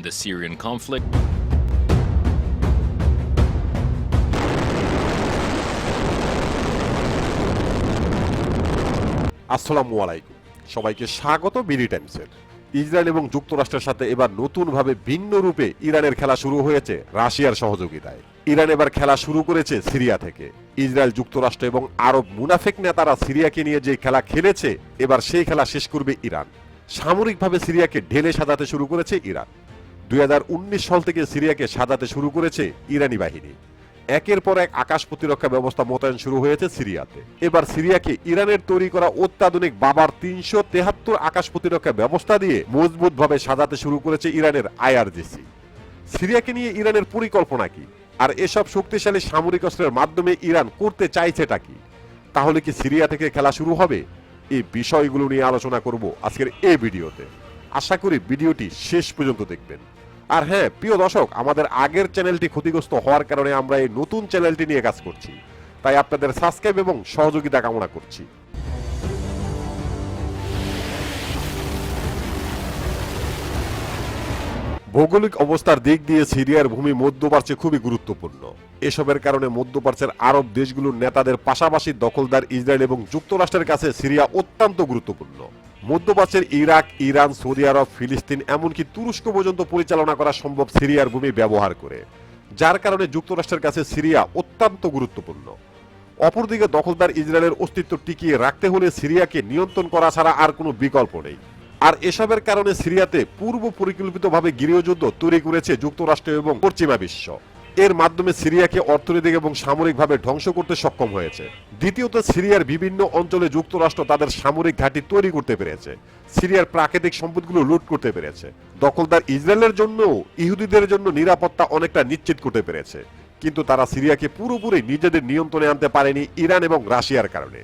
the Syrian conflict. আসসালামু আলাইকুম, সবাইকে স্বাগত বিডি টাইমসের। ইসরায়েল এবং যুক্তরাষ্ট্রের সাথে এবার নতুনভাবে ভিন্ন রূপে ইরানের খেলা শুরু হয়েছে রাশিয়ার সহযোগিতায়। ইরান এবার খেলা শুরু করেছে সিরিয়া থেকে। ইসরায়েল, যুক্তরাষ্ট্র এবং আরব মুনাফেক নেতারা সিরিয়াকে নিয়ে যে খেলা খেলেছে, এবার সেই খেলা শেষ করবে ইরান। সামরিকভাবে সিরিয়াকে ঢেলে সাজাতে শুরু করেছে ইরান। 2019 সাল থেকে সিরিয়াকে সাজাতে শুরু করেছে ইরানি বাহিনী। একের পর এক আকাশ প্রতিরক্ষা ব্যবস্থা মোতায়েন শুরু হয়েছে সিরিয়াতে। এবার সিরিয়াকে ইরানের তৈরি করা অত্যাধুনিক বাবার 373 আকাশ প্রতিরক্ষা ব্যবস্থা দিয়ে মজবুতভাবে সাজাতে শুরু করেছে ইরানের আইআরজিসি। সিরিয়াকে নিয়ে ইরানের পরিকল্পনা কি, আর এসব শক্তিশালী সামরিক অস্ত্রের মাধ্যমে ইরান করতে চাইছেটা কি? তাহলে কি সিরিয়া থেকে খেলা শুরু হবে? এই বিষয়গুলো নিয়ে আলোচনা করব আজকের এই ভিডিওতে। আশা করি ভিডিওটি শেষ পর্যন্ত দেখবেন। আর হ্যাঁ, প্রিয় দর্শক, আমাদের আগের চ্যানেলটি ক্ষতিগ্রস্ত হওয়ার কারণে আমরা এই নতুন চ্যানেলটি নিয়ে কাজ করছি, তাই আপনাদের সাবস্ক্রাইব এবং সহযোগিতা কামনা করছি। ভৌগোলিক অবস্থার দিক দিয়ে সিরিয়ার ভূমি মধ্যপ্রাচ্যে খুবই গুরুত্বপূর্ণ। এসবের কারণে মধ্যপ্রাচ্যের আরব দেশগুলোর নেতাদের পাশাপাশি দখলদার ইসরায়েল এবং যুক্তরাষ্ট্রের কাছে সিরিয়া অত্যন্ত গুরুত্বপূর্ণ। মধ্যপ্রাচ্যের ইরাক, ইরান, সৌদি আরব, ফিলিস্তিন, এমনকি তুরস্ক পর্যন্ত পরিচালনা করা সম্ভব সিরিয়ার ভূমি ব্যবহার করে, যার কারণে যুক্তরাষ্ট্রের কাছে সিরিয়া অত্যন্ত গুরুত্বপূর্ণ। অপরদিকে দখলদার ইসরায়েলের অস্তিত্ব টিকিয়ে রাখতে হলে সিরিয়াকে নিয়ন্ত্রণ করা ছাড়া আর কোনো বিকল্প নেই। আর এসবের কারণে সিরিয়াতে পূর্ব পরিকল্পিতভাবে গৃহযুদ্ধ তৈরি করেছে যুক্তরাষ্ট্র এবং পশ্চিমা বিশ্ব। এর মাধ্যমে সিরিয়াকে অর্থনৈতিক এবং সামরিকভাবে ধ্বংস করতে সক্ষম হয়েছে। দ্বিতীয়ত, সিরিয়ার বিভিন্ন অঞ্চলে যুক্তরাষ্ট্র তাদের সামরিক ঘাঁটি তৈরি করতে পেরেছে, সিরিয়ার প্রাকৃতিক সম্পদগুলো লুট করতে পেরেছে। দখলদার ইসরায়েলের জন্য ইহুদিদের জন্য নিরাপত্তা অনেকটা নিশ্চিত করতে পেরেছে। কিন্তু তারা সিরিয়াকে পুরোপুরি নিজেদের নিয়ন্ত্রণে আনতে পারেনি ইরান এবং রাশিয়ার কারণে।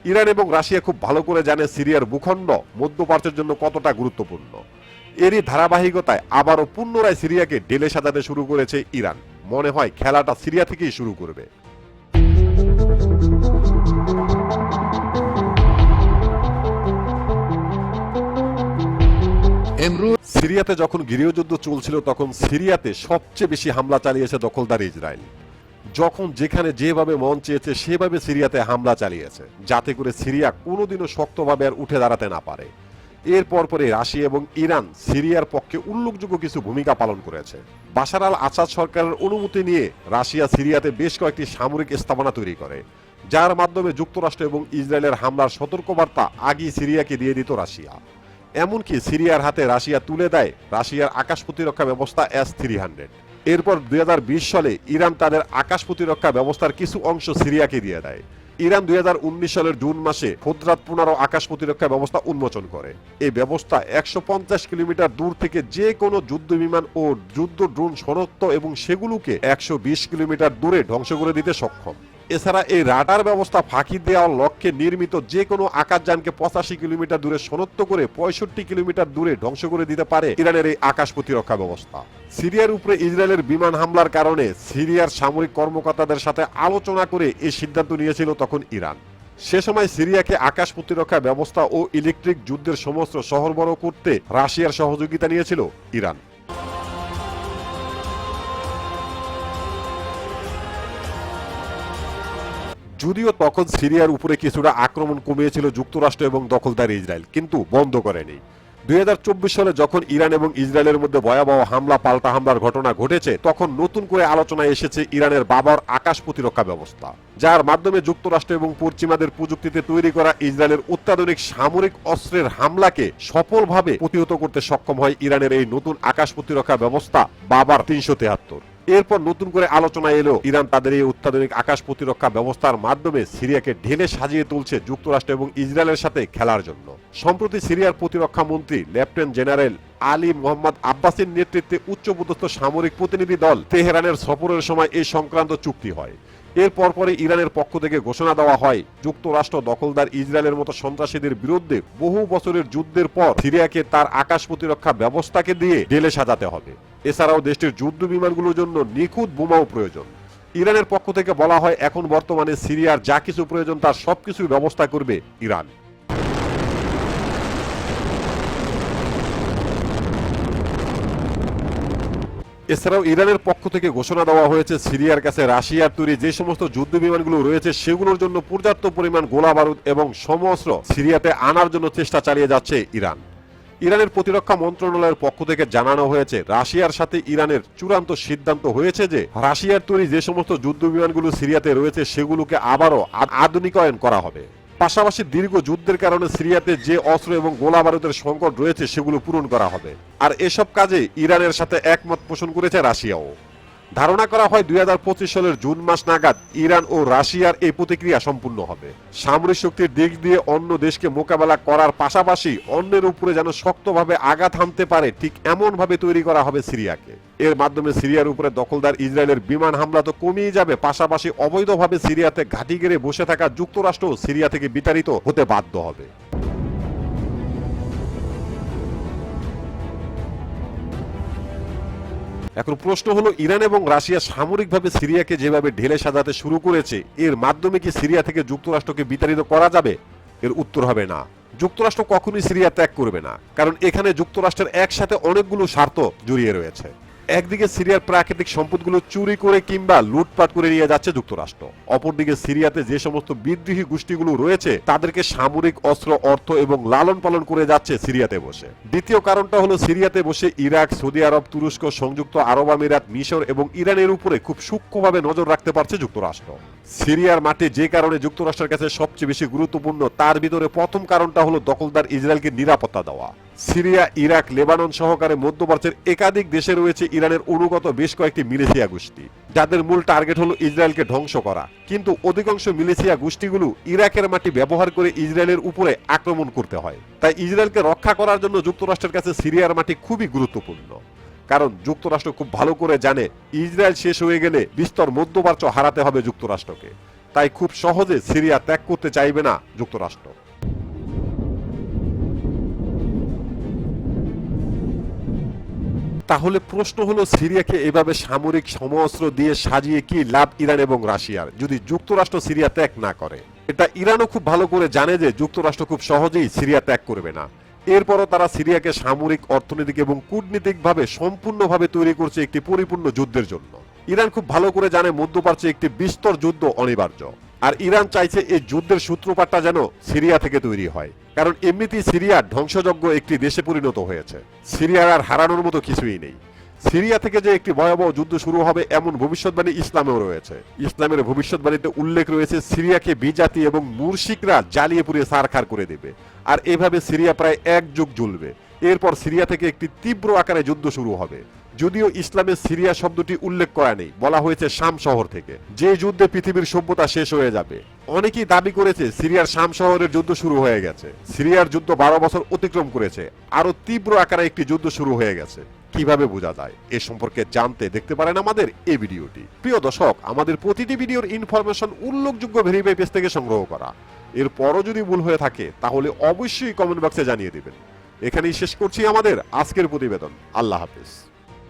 ইরান এবং রাশিয়া খুব ভালো করে জানে সিরিয়ার ভূখণ্ড মধ্যপ্রাচ্যের জন্য কতটা গুরুত্বপূর্ণ। এরই ধারাবাহিকতায় আবারও পুনরায় সিরিয়াকে ঢেলে সাজাতে শুরু করেছে ইরান। মনে হয় খেলাটা সিরিয়া থেকেই শুরু করবে। সিরিয়াতে যখন গৃহযুদ্ধ চলছিল, তখন সিরিয়াতে সবচেয়ে বেশি হামলা চালিয়েছে দখলদার ইসরায়েল। যখন যেখানে যেভাবে মন চেয়েছে সেভাবে সিরিয়াতে হামলা চালিয়েছে, যাতে করে সিরিয়া কোনোদিনও শক্তভাবে আর উঠে দাঁড়াতে না পারে। এরপর পরে রাশিয়া এবং ইরান সিরিয়ার পক্ষে উল্লেখযোগ্য কিছু ভূমিকা পালন করেছে। বাশার আল আসাদ সরকারের অনুমতি নিয়ে রাশিয়া সিরিয়াতে বেশ কয়েকটি সামরিক স্থাপনা তৈরি করে, যার মাধ্যমে যুক্তরাষ্ট্র এবং ইসরায়েলের হামলার সতর্কবার্তা আগেই সিরিয়াকে দিয়ে দিত রাশিয়া। এমনকি সিরিয়ার হাতে রাশিয়া তুলে দেয় রাশিয়ার আকাশ প্রতিরক্ষা ব্যবস্থা S-300। এরপর 2020 সালে ইরান তাদের আকাশ প্রতিরক্ষা ব্যবস্থার কিছু অংশ সিরিয়াকে দিয়ে দেয়। ইরান 2019 সালের জুন মাসে ফোদরাত 15 আকাশ প্রতিরক্ষা ব্যবস্থা উন্মোচন করে। এই ব্যবস্থা 150 কিলোমিটার দূর থেকে যে কোনো যুদ্ধ বিমান ও যুদ্ধ ড্রোন শনাক্ত এবং সেগুলোকে 120 কিলোমিটার দূরে ধ্বংস করে দিতে সক্ষম। এছাড়া এই রাডার ব্যবস্থা ফাঁকি দেওয়ার লক্ষ্যে নির্মিত যে কোনো আকাশযানকে 85 কিলোমিটার দূরে শনাক্ত করে 65 কিলোমিটার দূরে ধ্বংস করে দিতে পারে ইরানের এই আকাশ প্রতিরক্ষা ব্যবস্থা। সিরিয়ার উপরে ইসরায়েলের বিমান হামলার কারণে সিরিয়ার সামরিক কর্মকর্তাদের সাথে আলোচনা করে এই সিদ্ধান্ত নিয়েছিল তখন ইরান। সে সময় সিরিয়াকে আকাশ প্রতিরক্ষা ব্যবস্থা ও ইলেকট্রিক যুদ্ধের সমস্ত সরবরাহ করতে রাশিয়ার সহযোগিতা নিয়েছিল ইরান। যদিও তখন সিরিয়ার উপরে কিছুটা আক্রমণ কমিয়েছিল যুক্তরাষ্ট্র এবং দখলদার ইসরায়েল, কিন্তু বন্ধ করেনি। 2024 সালে যখন ইরান এবং ইসরায়েলের মধ্যে ভয়াবহ হামলা পাল্টা হামলার ঘটনা ঘটেছে, তখন নতুন করে আলোচনায় এসেছে ইরানের বাবার আকাশ প্রতিরক্ষা ব্যবস্থা, যার মাধ্যমে যুক্তরাষ্ট্র এবং পশ্চিমাদের প্রযুক্তিতে তৈরি করা ইসরায়েলের অত্যাধুনিক সামরিক অস্ত্রের হামলাকে সফলভাবে প্রতিহত করতে সক্ষম হয় ইরানের এই নতুন আকাশ প্রতিরক্ষা ব্যবস্থা বাবার 373। এরপর নতুন করে আলোচনা এলো ইরান তাদের এই অত্যাধুনিক আকাশ প্রতিরক্ষা ব্যবস্থার মাধ্যমে সিরিয়াকে ঢেলে সাজিয়ে তুলছে যুক্তরাষ্ট্র এবং ইসরায়েলের সাথে খেলার জন্য। সম্প্রতি সিরিয়ার প্রতিরক্ষা মন্ত্রী লেফটেন্যান্ট জেনারেল আলী মোহাম্মদ আব্বাসের নেতৃত্বে উচ্চপদস্থ সামরিক প্রতিনিধি দল তেহরানের সফরের সময় এই সংক্রান্ত চুক্তি হয়। এরপর পরে ইরানের পক্ষ থেকে ঘোষণা দেওয়া হয়, যুক্তরাষ্ট্র দখলদার ইসরায়েলের মতো সন্ত্রাসীদের বিরুদ্ধে বহু বছরের যুদ্ধের পর সিরিয়াকে তার আকাশ প্রতিরক্ষা ব্যবস্থাকে দিয়ে ঢেলে সাজাতে হবে। এছাড়াও দেশটির যুদ্ধ বিমানগুলোর জন্য নিখুঁত বোমাও প্রয়োজন। ইরানের পক্ষ থেকে বলা হয়, এখন বর্তমানে সিরিয়ার যা কিছু প্রয়োজন তার সবকিছুর ব্যবস্থা করবে ইরান। এছাড়াও ইরানের পক্ষ থেকে ঘোষণা দেওয়া হয়েছে সিরিয়ার কাছে রাশিয়ার তৈরি যে সমস্ত যুদ্ধ বিমানগুলো রয়েছে সেগুলোর জন্য পর্যাপ্ত পরিমাণ গোলা বারুদ এবং সমঅস্ত্র সিরিয়াতে আনার জন্য চেষ্টা চালিয়ে যাচ্ছে ইরান। ইরানের প্রতিরক্ষা মন্ত্রণালয়ের পক্ষ থেকে জানানো হয়েছে রাশিয়ার সাথে ইরানের চূড়ান্ত সিদ্ধান্ত হয়েছে যে রাশিয়ার তৈরি যে সমস্ত যুদ্ধ বিমানগুলো সিরিয়াতে রয়েছে সেগুলোকে আবারও আধুনিকায়ন করা হবে। পাশাপাশি দীর্ঘ যুদ্ধের কারণে সিরিয়াতে যে অস্ত্র এবং গোলা বারুদের সংকট রয়েছে সেগুলো পূরণ করা হবে। আর এসব কাজে ইরানের সাথে একমত পোষণ করেছে রাশিয়াও। ধারণা করা হয় 2025 সালের জুন মাস নাগাদ ইরান ও রাশিয়ার এই প্রতিক্রিয়া সম্পূর্ণ হবে। সামরিক শক্তির দিক দিয়ে অন্য দেশকে মোকাবেলা করার পাশাপাশি অন্যের উপরে যেন শক্তভাবে আঘাত হানতে পারে ঠিক এমন ভাবে তৈরি করা হবে সিরিয়াকে। এর মাধ্যমে সিরিয়ার উপরে দখলদার ইসরায়েলের বিমান হামলা তো কমিয়ে যাবে, পাশাপাশি অবৈধভাবে সিরিয়াতে ঘাঁটি গেড়ে বসে থাকা যুক্তরাষ্ট্র সিরিয়া থেকে বিতাড়িত হতে বাধ্য হবে। এখন প্রশ্ন হলো, ইরান এবং রাশিয়া সামরিকভাবে সিরিয়াকে যেভাবে ঢেলে সাজাতে শুরু করেছে এর মাধ্যমে কি সিরিয়া থেকে যুক্তরাষ্ট্রকে বিতাড়িত করা যাবে? এর উত্তর হবে না। যুক্তরাষ্ট্র কখনোই সিরিয়া ত্যাগ করবে না, কারণ এখানে যুক্তরাষ্ট্রের একসাথে অনেকগুলো স্বার্থ জড়িয়ে রয়েছে। একদিকে সিরিয়ার প্রাকৃতিক সম্পদগুলো চুরি করে কিংবা লুটপাট করে নিয়ে যাচ্ছে যুক্তরাষ্ট্র, অপরদিকে সিরিয়াতে যে সমস্ত বিদ্রোহী গোষ্ঠীগুলো রয়েছে তাদেরকে সামরিক অস্ত্র, অর্থ এবং লালন পালন করে যাচ্ছে সিরিয়াতে বসে। দ্বিতীয় কারণটা হলো সিরিয়াতে বসে ইরাক, সৌদি আরব, তুরস্ক, সংযুক্ত আরব আমিরাত, মিশর এবং ইরানের উপরে খুব সূক্ষ্মভাবে নজর রাখতে পারছে যুক্তরাষ্ট্র। সিরিয়ার মাটি যে কারণে যুক্তরাষ্ট্রের কাছে সবচেয়ে বেশি গুরুত্বপূর্ণ তার ভিতরে প্রথম কারণটা হলো দখলদার ইসরায়েলকে নিরাপত্তা দেওয়া। সিরিয়া, ইরাক, লেবানন সহকারে মধ্যপ্রাচ্যের একাধিক দেশে রয়েছে ইরানের অনুগত বেশ কয়েকটি মিলিশিয়া গোষ্ঠী, যাদের মূল টার্গেট হলো ইসরায়েলকে ধ্বংস করা। কিন্তু অধিকাংশ মিলিশিয়া গোষ্ঠীগুলো ইরাকের মাটি ব্যবহার করে ইসরায়েলের উপরে আক্রমণ করতে হয়। তাই ইসরায়েলকে রক্ষা করার জন্য যুক্তরাষ্ট্রের কাছে সিরিয়ার মাটি খুবই গুরুত্বপূর্ণ, কারণ যুক্তরাষ্ট্র খুব ভালো করে জানে ইসরায়েল শেষ হয়ে গেলে বিস্তর মধ্যপ্রাচ্য হারাতে হবে যুক্তরাষ্ট্রকে। তাই খুব সহজে সিরিয়া ত্যাগ করতে চাইবে না যুক্তরাষ্ট্র। তাহলে প্রশ্ন হলো, সিরিয়াকে এভাবে সামরিক সমঅস্ত্র দিয়ে সাজিয়ে কি লাভ ইরান এবং রাশিয়ার যদি যুক্তরাষ্ট্র সিরিয়া ত্যাগ না করে? এটা ইরানও খুব ভালো করে জানে যে যুক্তরাষ্ট্র খুব সহজেই সিরিয়া ত্যাগ করবে না। এরপরও তারা সিরিয়াকে সামরিক, অর্থনৈতিক এবং কূটনীতিকভাবে সম্পূর্ণভাবে তৈরি করছে একটি পরিপূর্ণ যুদ্ধের জন্য। ইরান খুব ভালো করে জানে মধ্যপ্রাচ্যে একটি বিস্তর যুদ্ধ অনিবার্য, আর ইরান চাইছে এই যুদ্ধের সূত্রপাতটা যেন সিরিয়া থেকে তৈরি হয়, কারণ এমনিতেই সিরিয়া ধ্বংসযজ্ঞ একটি দেশে পরিণত হয়েছে। সিরিয়ার আর হারানোর মতো কিছুই নেই। সিরিয়া থেকে যে একটি ভয়াবহ যুদ্ধ শুরু হবে এমন ভবিষ্যৎবাণী ইসলামেও রয়েছে। ইসলামের ভবিষ্যৎবাণীতে উল্লেখ রয়েছে সিরিয়াকে বিজাতি এবং মুরশিকরা জ্বালিয়ে পুড়িয়ে ছারখার করে দেবে, আর এভাবে সিরিয়া প্রায় এক যুগ জ্বলবে। এরপর সিরিয়া থেকে একটি তীব্র আকারে যুদ্ধ শুরু হবে। যদিও ইসলামে সিরিয়া শব্দটি উল্লেখ করা নেই, বলা হয়েছে শাম শহর থেকে, যে যুদ্ধে পৃথিবীর সভ্যতা শেষ হয়ে যাবে। অনেকেই দাবি করেছে সিরিয়ার শাম শহরের যুদ্ধ শুরু হয়ে গেছে। সিরিয়ার যুদ্ধ 12 বছর অতিক্রম করেছে, আরো তীব্র আকারে একটি যুদ্ধ শুরু হয়ে গেছে। কিভাবে বোঝা যায় এ সম্পর্কে জানতে দেখতে পারেন আমাদের এই ভিডিওটি। প্রিয় দর্শক, আমাদের প্রতিটি ভিডিওর ইনফরমেশন উল্লেখযোগ্য ভেরিফাই পেজ থেকে সংগ্রহ করা। এরপরও যদি ভুল হয়ে থাকে তাহলে অবশ্যই কমেন্ট বক্সে জানিয়ে দিবেন। এখানেই শেষ করছি আমাদের আজকের প্রতিবেদন। আল্লাহ হাফেজ।